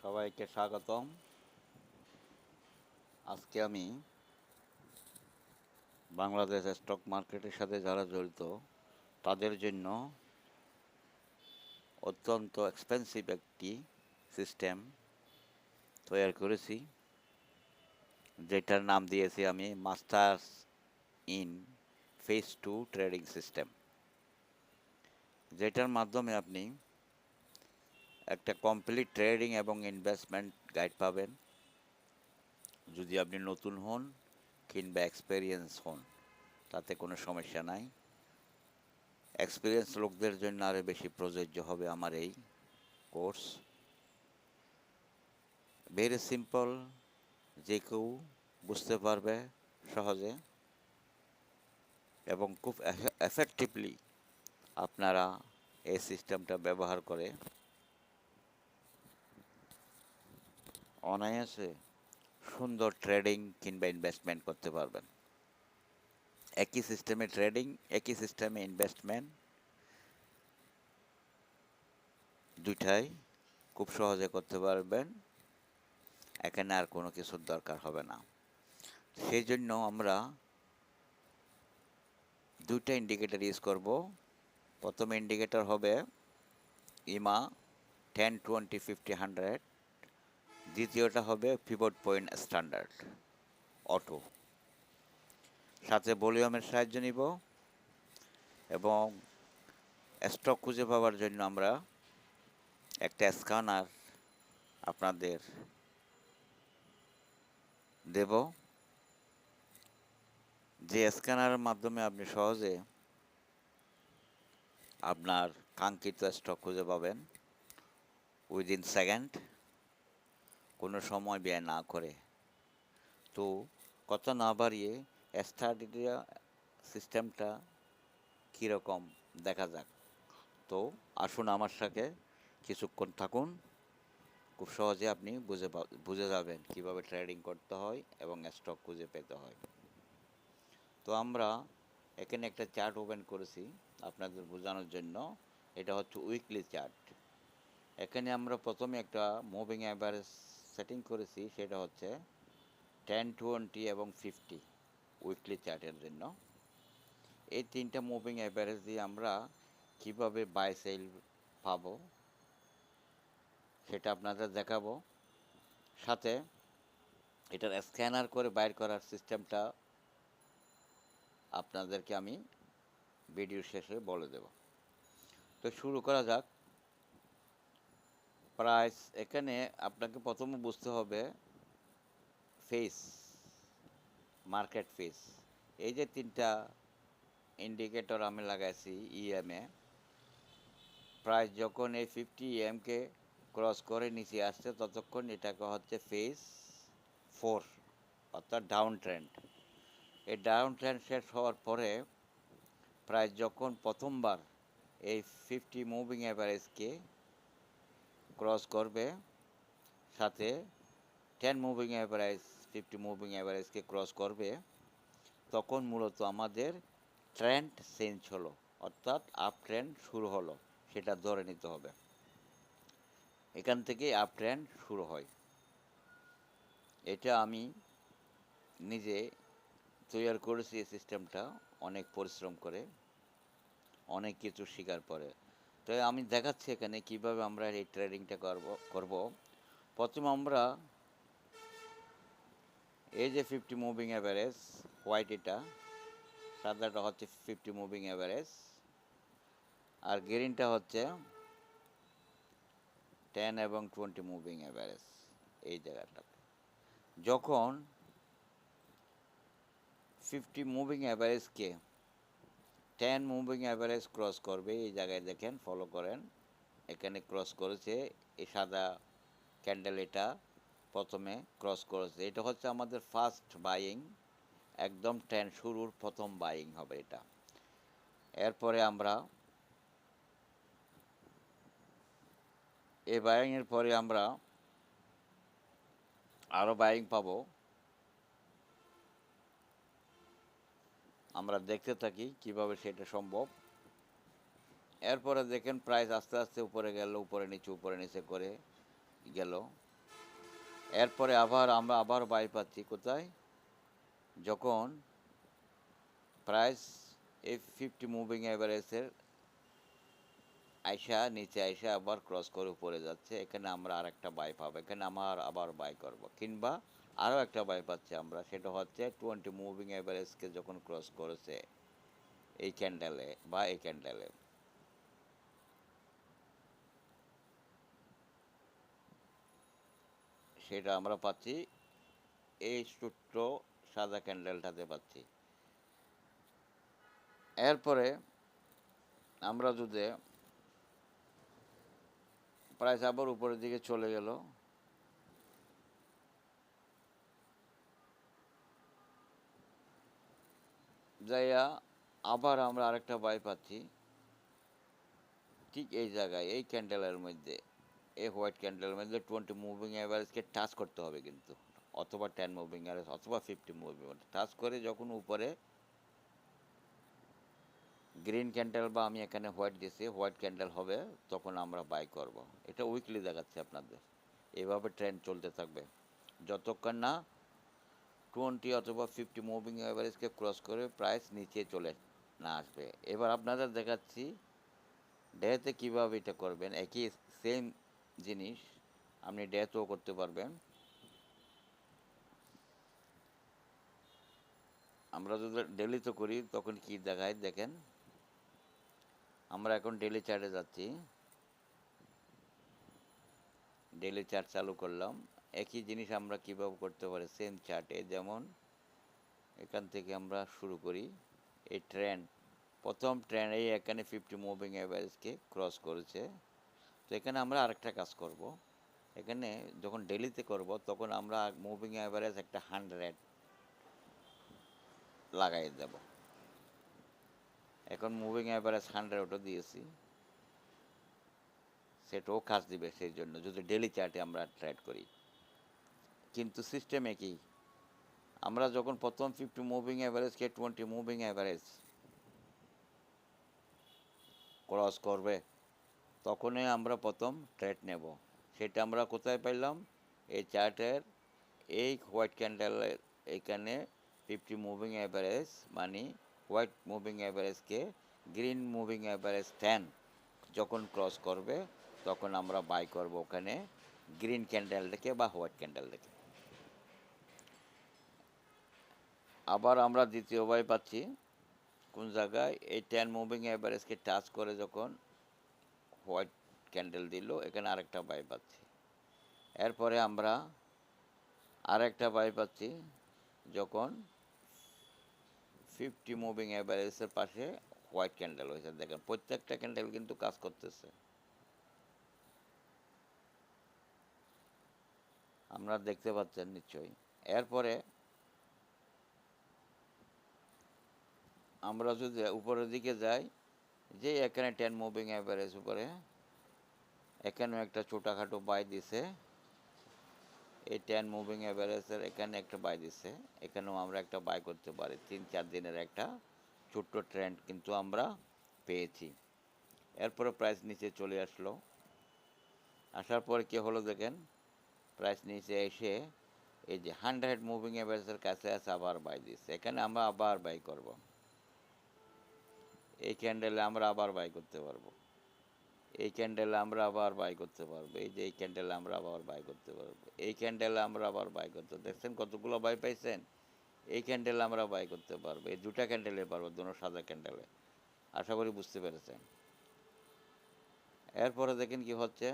সবাইকে স্বাগতম। আজকে আমি বাংলাদেশ স্টক মার্কেটের সাথে যারা জড়িত তাদের জন্য অত্যন্ত এক্সপেন্সিভ একটি সিস্টেম তৈরি করেছি, যেটার নাম দিয়েছি আমি masters in face to trading system. যেটার মাধ্যমে আপনি একটা কমপ্লিট ট্রেডিং এবং ইনভেস্টমেন্ট গাইড পাবেন। যদি আপনি নতুন হন কিংবা এক্সপেরিয়েন্স হন, তাতে কোনো সমস্যা নাই। এক্সপিরিয়েন্স লোকদের জন্য আরও বেশি প্রযোজ্য হবে আমার এই কোর্স। ভেরি সিম্পল, যে কেউ বুঝতে পারবে সহজে এবং খুব এফেক্টিভলি আপনারা এই সিস্টেমটা ব্যবহার করে অনায়াসে সুন্দর ট্রেডিং কিংবা ইনভেস্টমেন্ট করতে পারবেন। একই সিস্টেমে ট্রেডিং, একই সিস্টেমে ইনভেস্টমেন্ট, দুইটাই খুব সহজে করতে পারবেন। এখানে আর কোনো কিছুর দরকার হবে না। সেই জন্য আমরা দুইটা ইন্ডিকেটর ইউজ করব। প্রথম ইন্ডিকেটর হবে ইমা 10, 20, 50, 100। দ্বিতীয়টা হবে পিভট পয়েন্ট স্ট্যান্ডার্ড অটো। সাথে ভলিউমের সাহায্য নিব এবং স্টক খুঁজে পাওয়ার জন্য আমরা একটা স্ক্যানার আপনাদের দেব, যে স্ক্যানারের মাধ্যমে আপনি সহজে আপনার কাঙ্ক্ষিত স্টক খুঁজে পাবেন উইদিন সেকেন্ড, কোনো সময় ব্যয় না করে। তো কথা না বাড়িয়ে স্টাডিটা সিস্টেমটা কীরকম দেখা যাক। তো আসুন আমার সাথে কিছুক্ষণ থাকুন, খুব সহজে আপনি বুঝে যাবেন কীভাবে ট্রেডিং করতে হয় এবং স্টক খুঁজে পেতে হয়। তো আমরা এখানে একটা চার্ট ওপেন করেছি আপনাদের বোঝানোর জন্য। এটা হচ্ছে উইকলি চার্ট। এখানে আমরা প্রথমে একটা মুভিং অ্যাভারেজ সেটিং করেছি, সেটা হচ্ছে 10, 20 এবং 50 উইকলি চার্টের জন্য। এই তিনটা মুভিং অ্যাভারেজ দিয়ে আমরা কীভাবে বাই সেল পাবো সেটা আপনাদের দেখাবো। সাথে এটার স্ক্যানার করে বাইর করার সিস্টেমটা আপনাদেরকে আমি ভিডিও শেষে বলে দেব। তো শুরু করা যাক। প্রাইস, এখানে আপনাকে প্রথমে বুঝতে হবে ফেস, মার্কেট ফেস। এই যে তিনটা ইন্ডিকেটর আমি লাগাইছি ইএমএ, প্রাইস যখন এই 50 ইএমকে ক্রস করে নিচে আসছে ততক্ষণ এটাকে হচ্ছে ফেজ 4, অর্থাৎ ডাউন ট্রেন্ড। এই ডাউন ট্রেন্ড শেষ হওয়ার পরে প্রাইস যখন প্রথমবার এই 50 মুভিং অ্যাভারেজকে ক্রস করবে, সাথে 10 মুভিং অ্যাভারেজ 50 মুভিং অ্যাভারেজকে ক্রস করবে, তখন মূলত আমাদের ট্রেন্ড চেঞ্জ হলো, অর্থাৎ আপ ট্রেন্ড শুরু হলো, সেটা ধরে নিতে হবে। এখান থেকে আপ ট্রেন্ড শুরু হয়। এটা আমি নিজে তৈরি করেছি এই সিস্টেমটা, অনেক পরিশ্রম করে, অনেক কিছু শেখার পরে। তো আমি দেখাচ্ছি এখানে কিভাবে আমরা এই ট্রেডিংটা করব। প্রথমে আমরা এই যে 50 মুভিং অ্যাভারেজ, হোয়াইট, এটা সাদাটা হচ্ছে 50 মুভিং অ্যাভারেজ, আর গ্রিনটা হচ্ছে 10 এবং 20 মুভিং অ্যাভারেজ। এই জায়গাটাতে যখন 50 মুভিং অ্যাভারেজকে 10 মুভিং অ্যাভারেজ ক্রস করবে, এই জায়গায় দেখেন, ফলো করেন, এখানে ক্রস করেছে, এই সাদা ক্যান্ডেল এটা প্রথমে ক্রস করেছে। এটা হচ্ছে আমাদের ফার্স্ট বাইং, একদম ট্রেন্ড শুরুর প্রথম বাইং হবে এটা। এরপরে আমরা এই বাইংয়ের পরে আমরা আরও বাইং পাবো। আমরা দেখতে থাকি কিভাবে সেটা সম্ভব। এরপরে দেখেন প্রাইস আস্তে আস্তে উপরে গেল, উপরে নিচে করে গেল। এরপরে আমরা আবার বাই পাচ্ছি কোথায়, যখন প্রাইস এই 50 মুভিং অ্যাভারেজের আইসা নিচে আইসা আবার ক্রস করে উপরে যাচ্ছে, এখানে আমরা আরেকটা বাই পাবো, এখানে আমার আবার বাই করব, কিংবা আরও একটা বাই পাচ্ছি আমরা, সেটা হচ্ছে 20 মুভিং অ্যাভারেজকে যখন ক্রস করেছে এই ক্যান্ডেলে বা এই ক্যান্ডেলে, সেটা আমরা পাচ্ছি এই ছোট্ট সাদা ক্যান্ডেলটাতে পাচ্ছি। এরপরে আমরা যদি প্রাইস আবার উপরের দিকে চলে গেল, যাইয়া আবার আমরা আরেকটা বাই পাচ্ছি ঠিক এই জায়গায়, এই ক্যান্ডেলের মধ্যে, এই হোয়াইট ক্যান্ডেলের মধ্যে 20 মুভিং অ্যাভারেজকে টাচ করতে হবে কিন্তু, অথবা 10 মুভিং অ্যাভারেজ অথবা 50 মুভিং টাচ করে যখন উপরে গ্রিন ক্যান্ডেল বা আমি এখানে হোয়াইট দিয়েছি, হোয়াইট ক্যান্ডেল হবে, তখন আমরা বাই করব। এটা উইকলি দেখাচ্ছে আপনাদের, এভাবে ট্রেন্ড চলতে থাকবে যতক্ষণ না 20 অথবা 50 মুভিং অ্যাভারেজকে ক্রস করে প্রাইস নিচে চলে না আসবে। এবার আপনাদের দেখাচ্ছি ডেতে কীভাবে এটা করবেন, একই সেম জিনিস আপনি ডেতেও করতে পারবেন। আমরা যদি ডেলিতে করি তখন কি দেখায় দেখেন, আমরা এখন ডেলি চার্টে যাচ্ছি, ডেলি চার্ট চালু করলাম, একই জিনিস আমরা কীভাবে করতে পারি সেম চার্টে, যেমন এখান থেকে আমরা শুরু করি, এই ট্রেন্ড প্রথম ট্রেন্ড এই এখানে 50 মুভিং অ্যাভারেজকে ক্রস করেছে, তো এখানে আমরা আরেকটা কাজ করব, এখানে যখন ডেলিতে করব তখন আমরা মুভিং অ্যাভারেজ একটা 100 লাগাই দেব। এখন মুভিং অ্যাভারেজ 100 দিয়েছি, সেটাও কাজ দিবে সেই জন্য যদি ডেলি চার্টে আমরা ট্রেড করি, কিন্তু সিস্টেম একই। আমরা যখন প্রথম 50 মুভিং অ্যাভারেজকে 20 মুভিং অ্যাভারেজ ক্রস করবে তখনই আমরা প্রথম ট্রেড নেব, সেটা আমরা কোথায় পাইলাম, এই চার্টের এই হোয়াইট ক্যান্ডেলের এখানে 50 মুভিং অ্যাভারেজ মানে হোয়াইট মুভিং অ্যাভারেজকে গ্রিন মুভিং অ্যাভারেজ 10 যখন ক্রস করবে তখন আমরা বাই করব ওখানে গ্রিন ক্যান্ডেল দেখে বা হোয়াইট ক্যান্ডেল দেখে। আবার আমরা দ্বিতীয় বাই পাচ্ছি কোন জায়গায়, এই 10 মুভিং অ্যাভারেজকে টাচ করে যখন হোয়াইট ক্যান্ডেল দিল, এখানে আরেকটা বাই পাচ্ছি। এরপরে আমরা আরেকটা বাই পাচ্ছি যখন 50 মুভিং অ্যাভারেজের পাশে হোয়াইট ক্যান্ডেল হয়েছে, দেখেন প্রত্যেকটা ক্যান্ডেল কিন্তু কাজ করতেছে, আপনারা দেখতে পাচ্ছেন নিশ্চয়ই। এরপরে আমরা যদি উপরের দিকে যাই, যে এখানে 10 মুভিং অ্যাভারেজ উপরে, এখানেও একটা ছোটোখাটো বাই দিছে, এই 10 মুভিং অ্যাভারেজের এখানে একটা বাই দিছে, এখানেও আমরা একটা বাই করতে পারি, 3-4 দিনের একটা ছোট্ট ট্রেন্ড কিন্তু আমরা পেয়েছি। এরপরে প্রাইস নিচে চলে আসলো, আসার পরে কী হলো দেখেন, প্রাইস নিচে এসে এই যে 100 মুভিং অ্যাভারেজের কাছে আছে আবার বাই দিচ্ছে, এখানে আমরা আবার বাই করব, এই ক্যান্ডেলে আমরা আবার বাই করতে পারবো, এই ক্যান্ডেলে আমরা আবার বাই করতে পারবো, এই যে এই ক্যান্ডেলে আমরা আবার বাই করতে পারবো, এই ক্যান্ডেলে আমরা আবার বাই করতে, দেখছেন কতগুলো বাই পাইছেন, এই ক্যান্ডেলে আমরা বাই করতে পারবো, এই দুটা ক্যান্ডেলে পারবো, দুটো সাদা ক্যান্ডেলে, আশা করি বুঝতে পেরেছেন। এরপরে দেখেন কি হচ্ছে,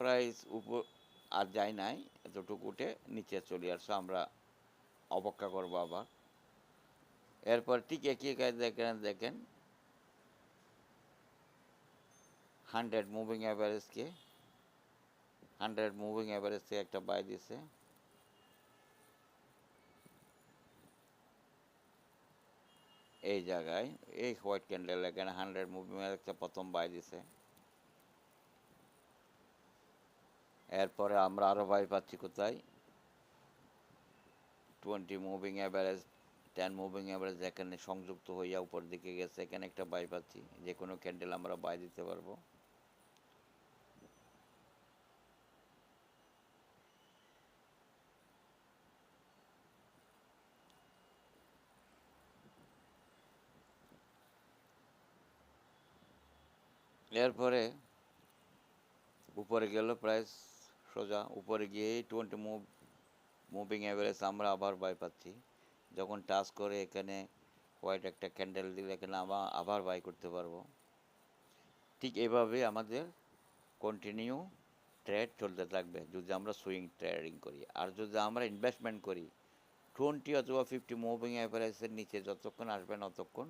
প্রাইস উপর আর যায় নাই, এতটুকু উঠে নিচে চলে আসছে, আমরা অপেক্ষা করবো আবার। এরপর ঠিক একই কাজ দেখেন 100 মুভিং অ্যাভারেজকে 100 মুভিং অ্যাভারেজ থেকে একটা বাই দিছে, এই জায়গায় এই হোয়াইট ক্যান্ডেল এখানে 100 মুভিং অ্যাভারেজকে প্রথম বাই দিছে। এরপরে আমরা আরও বাই পাচ্ছি কোথায়, 20 মুভিং অ্যাভারেজ 10 মুভিং অ্যাভারেজ এখানে সংযুক্ত হইয়া উপর দিকে গেছে, এখানে একটা বাই পাচ্ছি, যে কোনো ক্যান্ডেল আমরা বাই দিতে পারবো। এরপরে উপরে গেল প্রাইস, সোজা উপরে গিয়েই 20 মুভিং অ্যাভারেজ আমরা আবার বাই পাচ্ছি। যখন টাচ করে এখানে হোয়াইট একটা ক্যান্ডেল দিলে এখানে আবার বাই করতে পারবো। ঠিক এভাবে আমাদের কন্টিনিউ ট্রেড চলতে থাকবে যদি আমরা সুইং ট্রেডিং করি। আর যদি আমরা ইনভেস্টমেন্ট করি 20 অথবা 50 মুভিং অ্যাভারেজের নিচে যতক্ষণ আসবে না ততক্ষণ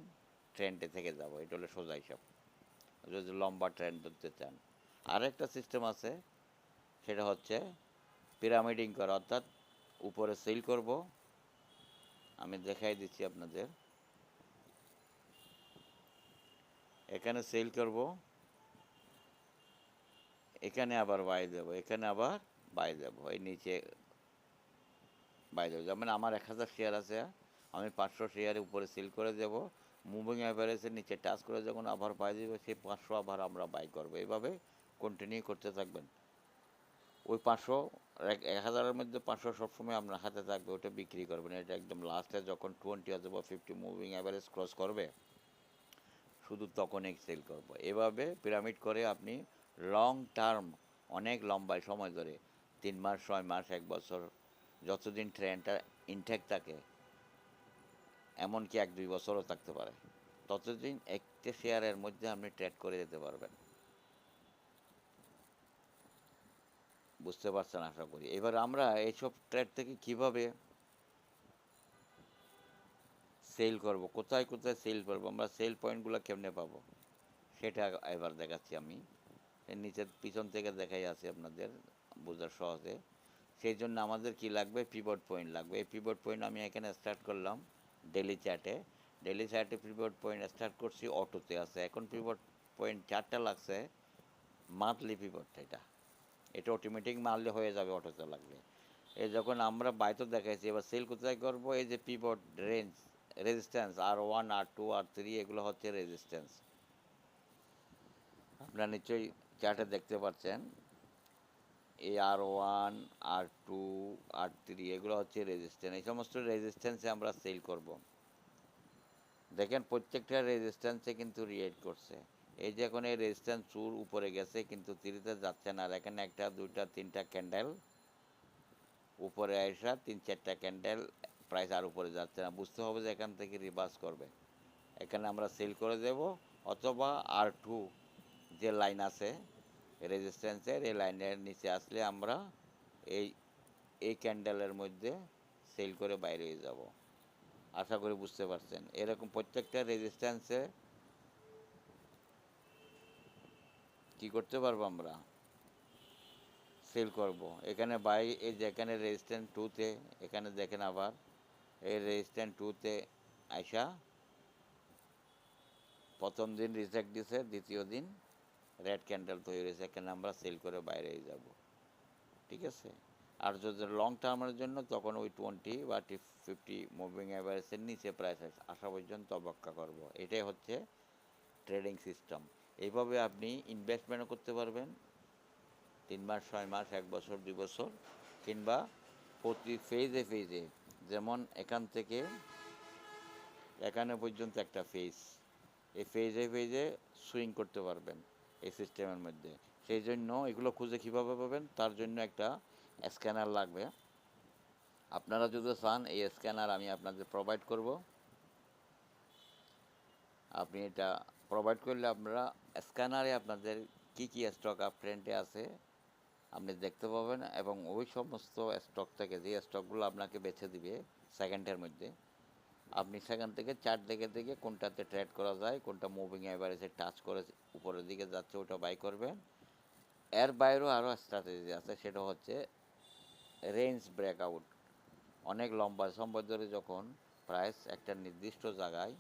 ট্রেন্ডে থেকে যাব, এটা হলো সোজা হিসাব যদি লম্বা ট্রেন্ড ধরতে চান। আরেকটা সিস্টেম আছে, সেটা হচ্ছে পিরামিডিং করা, অর্থাৎ উপরে সেল করব, আমি দেখাই দিচ্ছি আপনাদের। এখানে সেল করব, এখানে আবার বাই দেবো, এখানে আবার বাই দেবো, এই নিচে বাই দেবো। যেমন আমার 1000 শেয়ার আছে, আমি 500 শেয়ারে উপরে সেল করে দেব, মুভিং অ্যাভারেজের নিচে টাচ করে যখন আবার বাই দেবে সেই 500 আবার আমরা বাই করবো। এইভাবে কন্টিনিউ করতে থাকবেন। ওই 500, 1000-এর মধ্যে 500 সবসময় আপনার হাতে থাকবে, ওটা বিক্রি করবেন। এটা একদম লাস্টে যখন 20 অথবা 50 মুভিং অ্যাভারেজ ক্রস করবে শুধু তখনই সেল করব। এভাবে পিরামিড করে আপনি লং টার্ম, অনেক লম্বা সময় ধরে 3 মাস, 6 মাস, 1 বছর, যতদিন ট্রেন্ডটা ইনটেক থাকে, এমনকি 1-2 বছরও থাকতে পারে, ততদিন একটা শেয়ারের মধ্যে আপনি ট্রেড করে যেতে পারবেন। বুঝতে পারছেন আশা করি। এবার আমরা এইসব ট্রেড থেকে কিভাবে সেল করব, কোথায় কোথায় সেল করব, আমরা সেল পয়েন্টগুলো কেমনে পাবো সেটা এবার দেখাচ্ছি আমি। এর নিচের পিছন থেকে দেখাই আছে আপনাদের বোঝার সহজে। সেই জন্য আমাদের কি লাগবে, পিভট পয়েন্ট লাগবে। এই পিভট পয়েন্ট আমি এখানে স্টার্ট করলাম ডেলি চার্টে। ডেলি চার্টে পিভট পয়েন্ট স্টার্ট করছি, অটোতে আছে। এখন পিভট পয়েন্ট 4টা লাগছে, মান্থলি পিভট। এটা এটা অটোমেটিক মারলে হয়ে যাবে অটোতে লাগলে। এই যখন আমরা বাইতো দেখাইছি, এবার সেল কোথায় করবো, এই যে pivot range, resistance R1, R2, R3 এগুলো হচ্ছে রেজিস্ট্যান্স। আপনারা নিশ্চয়ই চার্টে দেখতে পাচ্ছেন, এই R1, R2, R3 এগুলো হচ্ছে রেজিস্ট্যান্স। এই সমস্ত রেজিস্ট্যান্সে আমরা সেল করব। দেখেন প্রত্যেকটা রেজিস্ট্যান্সে কিন্তু রিয়েক্ট করছে। এই যে এখন এই রেজিস্ট্যান্স চুর উপরে গেছে কিন্তু তিরিতে যাচ্ছে না, আর এখানে 1টা 2টা 3টা ক্যান্ডেল উপরে আসা, 3-4টা ক্যান্ডেল প্রাইস আর উপরে যাচ্ছে না, বুঝতে হবে যে এখান থেকে রিভার্স করবে। এখানে আমরা সেল করে দেব, অথবা R2 যে লাইন আছে রেজিস্ট্যান্সের, এই লাইনের নিচে আসলে আমরা এই এই ক্যান্ডেলের মধ্যে সেল করে বাইরে হয়ে যাব। আশা করি বুঝতে পারছেন। এরকম প্রত্যেকটা রেজিস্ট্যান্সে কি করতে পারবো, আমরা সেল করব। এখানে বাই, এই যেখানে রেজিস্ট্যান্স 2তে, এখানে দেখেন আবার এই রেজিস্ট্যান্স 2তে আইসা প্রথম দিন রিজেক্ট দিছে, দ্বিতীয় দিন রেড ক্যান্ডেল তৈরি হয়েছে, এখানে আমরা সেল করে বাইরে হয়ে যাব। ঠিক আছে। আর যদি লং টার্মের জন্য তখন ওই 20 বা 50 মুভিং অ্যাভারেজের নিচে প্রাইস আসা পর্যন্ত অপেক্ষা করব। এটাই হচ্ছে ট্রেডিং সিস্টেম। এইভাবে আপনি ইনভেস্টমেন্টও করতে পারবেন 3 মাস, 6 মাস, 1 বছর, 2 বছর, কিংবা প্রতি ফেজে ফেজে, যেমন এখান থেকে এখানে পর্যন্ত একটা ফেজ, এই ফেজে ফেজে সুইং করতে পারবেন এই সিস্টেমের মধ্যে। সেই জন্য এগুলো খুঁজে কীভাবে পাবেন, তার জন্য একটা স্ক্যানার লাগবে। আপনারা যদি চান এই স্ক্যানার আমি আপনাদের প্রোভাইড করব। আপনি এটা প্রোভাইড করলে আপনারা স্ক্যানারে আপনাদের কী কী স্টক আপ ট্রেন্ডে আছে আপনি দেখতে পাবেন, এবং ওই সমস্ত স্টক থেকে যে স্টকগুলো আপনাকে বেছে দিবে সেকেন্ডের মধ্যে, আপনি সেখান থেকে চার্ট দেখে দেখে কোনটাতে ট্রেড করা যায়, কোনটা মুভিং অ্যাভারেজে টাচ করে উপরের দিকে যাচ্ছে ওটা বাই করবেন। এর বাইরেও আরও স্ট্র্যাটেজি আছে, সেটা হচ্ছে রেঞ্জ ব্রেকআউট। অনেক লম্বা সময় ধরে যখন প্রাইস একটা নির্দিষ্ট জায়গায়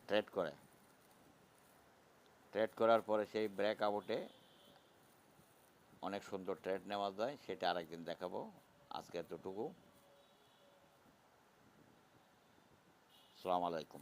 ট্রেড করে, ট্রেড করার পরে সেই ব্রেকআউটে অনেক সুন্দর ট্রেড নেওয়া যায়, সেটা আরেকদিন দেখাবো। আজকে এতটুকু। আসসালামু আলাইকুম।